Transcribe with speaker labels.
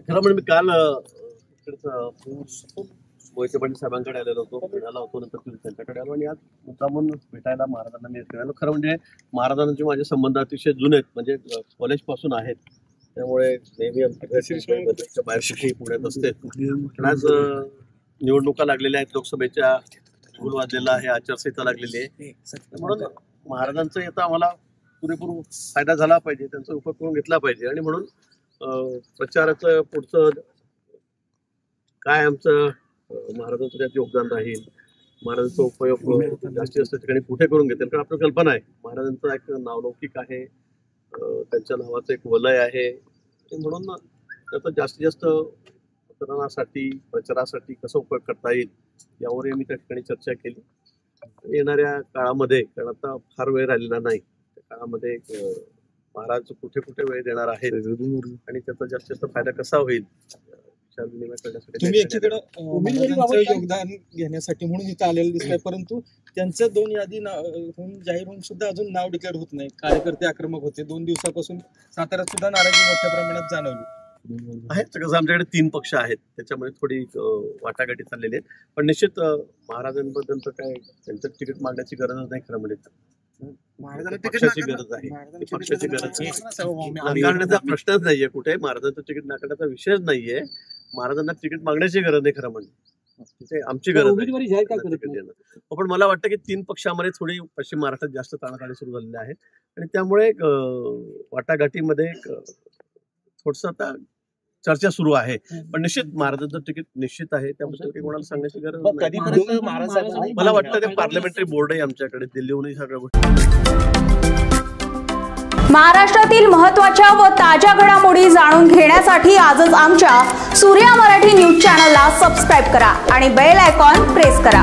Speaker 1: खरं म्हणजे मी काल मोहिते पाटील साहेबांकडे आलेलो होतो, पुण्याला होतो, नंतर त्यांच्याकडे आलो आणि आज मुद्दामून भेटायला महाराजांना मी आलो. खरं म्हणजे महाराजांचे माझे संबंध अतिशय जुने आहेत, म्हणजे कॉलेज पासून आहेत. त्यामुळे नेहमी आमच्या बाहेर शिक्षी पुण्यात असते. आज निवडणुका लागलेल्या आहेत, लोकसभेच्या गुल वाजलेला आहे, आचारसंहिता लागलेली आहे. म्हणून महाराजांचा याचा आम्हाला पुरेपूर फायदा झाला पाहिजे, त्यांचा उपयोग करून घेतला पाहिजे. आणि म्हणून प्रचाराचं पुढचं काय आमचं महाराजांचं त्यात योगदान राहील, महाराजांचा उपयोग जास्तीत जास्त ठिकाणी कुठे करून घेतील. कारण आपल्याला कल्पना आहे महाराजांचं एक नावलौकिक आहे, त्यांच्या नावाचं एक वलय आहे. म्हणून त्याचा जास्तीत जास्त मतदानासाठी प्रचारासाठी कसा उपयोग करता येईल यावरही मी त्या ठिकाणी चर्चा केली. येणाऱ्या काळामध्ये, कारण आता फार वेळ राहिलेला नाही, त्या काळामध्ये महाराज कुठे कुठे वेळ देणार आहेत आणि त्याचा जास्तीत जास्त फायदा कसा होईल
Speaker 2: तुम्ही एकीकडे योगदान घेण्यासाठी म्हणून इथं आलेलं दिसतंय, परंतु त्यांचं 2 यादी जाहीर होऊन सुद्धा अजून नाव डिक्लेअर होत नाही. कार्यकर्ते आक्रमक होते. 2 दिवसापासून साताऱ्यात सुद्धा नाराजी मोठ्या प्रमाणात जाणवली
Speaker 1: आहे. कसं आमच्याकडे 3 पक्ष आहेत, त्याच्यामध्ये थोडी वाटाघाटी चाललेली आहे. पण निश्चित महाराजांबद्दल तर काय त्यांचं तिकीट मागण्याची गरजच नाही. खरं म्हणजे पक्षाची गरज आहे, पक्षाची गरज नाकारण्याचा प्रश्नच नाहीये कुठे. महाराजांचं तिकीट नाकारण्याचा विषयच नाहीये. महाराजांना तिकीट मागण्याची गरज नाही. खरं म्हणजे तिथे आमची गरज आहे. पण मला वाटतं की 3 पक्षामध्ये थोडी पश्चिम महाराष्ट्रात जास्त ताणाताणी सुरू झालेली आहे आणि त्यामुळे वाटाघाटीमध्ये थोडस आता चर्चा सुरू आहे. पण निश्चित महाराजांचं तिकीट निश्चित आहे, त्यामुळे कोणाला सांगण्याची गरज नाही. मला वाटतं ते पार्लमेंटरी बोर्ड आहे आमच्याकडे, दिल्लीहूनही सगळ्या गोष्टी.
Speaker 3: महाराष्ट्रातील महत्त्वाच्या व ताज्या घडामोडी जाणून घेण्यासाठी आजच आमच्या सूर्या मराठी न्यूज चॅनलला सबस्क्राईब करा आणि बेल आयकॉन प्रेस करा.